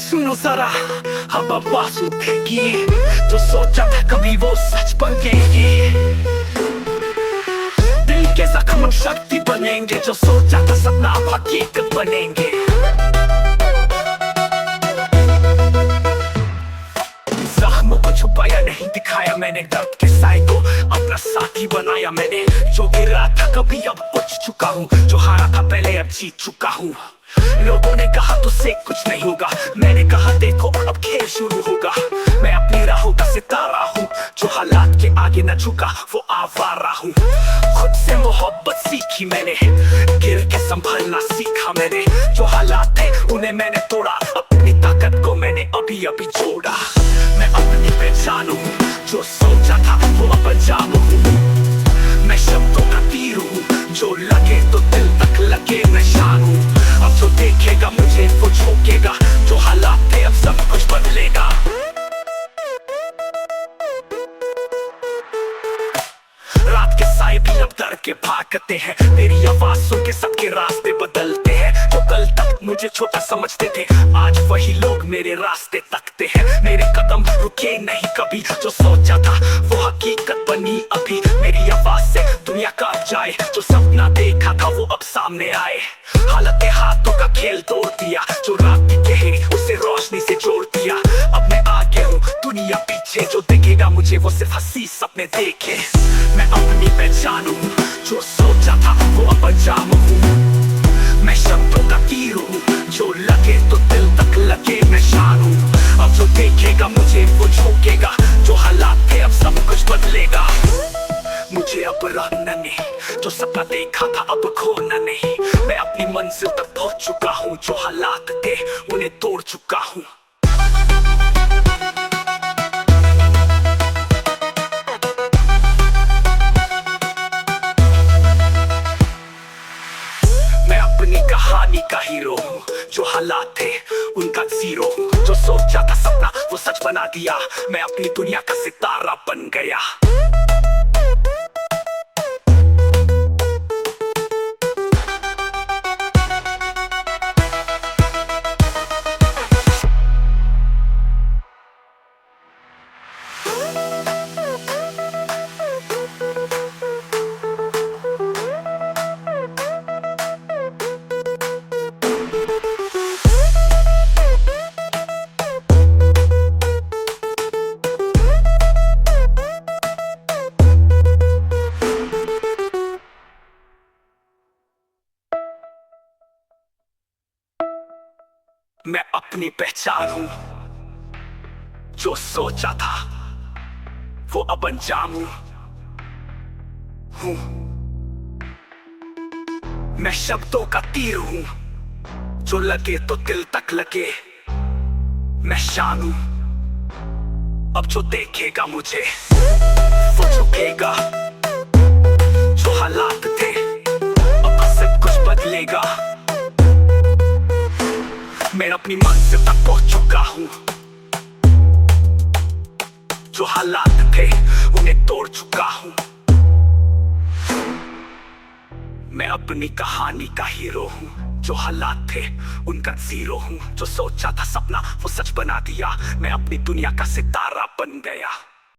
सुनो जरा हम आवाज उठेगी, जो सोचा था कभी वो सच बनेगी। दिल के जख्म शक्ति बनेंगे, जो सोचा था सपना अब हकीकत बनेंगे। जख्म को छुपाया नहीं, दिखाया मैंने दर्द के साए को, अपना साथी बनाया मैंने। जो गिरा था कभी अब उठ चुका हूँ, जो हारा था पहले अब जीत चुका हूँ। लोगों ने कहा तुझसे कुछ नहीं होगा, मैंने कहा देखो अब खेल शुरू होगा। मैं अपनी राहों का सितारा हूँ, जो हालात के आगे न झुका वो आवारा हूँ। खुद से मोहब्बत सीखी मैंने, गिर के संभलना सीखा मैंने। जो हालात थे उन्हें मैंने तोड़ा, अपनी ताकत को मैंने अभी अभी जोड़ा। मैं अपनी पहचान हूँ, जो सोचा था वो अब अंजाम हूँ। मैं शब्दों का तीर हूँ, जो लगे तो दिल तक लगे निशान हूँ। अब जो देखेगा मुझे वो झोंकेगा, जो हालात थे अब सब कुछ बदलेगा। रात के साए भी अब डर के भागते हैं, तेरी आवाज सुन के सबके रास्ते बदलते हैं। जो कल तक मुझे छोटा समझते थे, आज वही लोग मेरे रास्ते तकते हैं। मेरे कदम रुके नहीं कभी, जो सोचा था वो हकीकत बनी अभी। मेरी आवाज से दुनिया कांप जाए, जो सपना देखा था वो अब सामने आए। हालत हाथों का खेल तोड़ दिया, जो रात की गहरी उसे रोशनी से जोड़ दिया। अब मैं आगे हूँ, दुनिया पीछे, जो देखेगा मुझे वो सिर्फ हंसी सपने देखे। मैं अपनी पहचान हूँ, जो सोचा था वो अब अंजाम हूँ। मैं शब्दों का तीर हूँ, जो लगे तो दिल तक लगे निशान हूँ। अब जो देखेगा मुझे वो झोंकेगा, जो हालात थे अब सब कुछ बदलेगा। मुझे अब रहना नहीं, जो सपना देखा था अब खोना नहीं। मैं अपनी मंजिल तक पहुंच चुका हूँ, जो हालात थे उन्हें तोड़ चुका हूँ। मैं अपनी कहानी का हीरो हूँ, जो हालात थे उनका जीरो हूँ। जो सोचा था सपना वो सच बना दिया, मैं अपनी दुनिया का सितारा बन गया। मैं अपनी पहचान हूँ, जो सोचा था वो अब अंजाम हूँ। मैं शब्दों का तीर हूँ, जो लगे तो दिल तक लगे। मैं शान हूँ, अब जो देखेगा मुझे वो झुकेगा। जो हालात थे अब सब कुछ बदलेगा। मैं अपनी मंजिल तक पहुंच चुका हूँ, जो हालात थे उन्हें तोड़ चुका हूँ। मैं अपनी कहानी का हीरो हूँ, जो हालात थे उनका जीरो हूँ। जो सोचा था सपना वो सच बना दिया, मैं अपनी दुनिया का सितारा बन गया।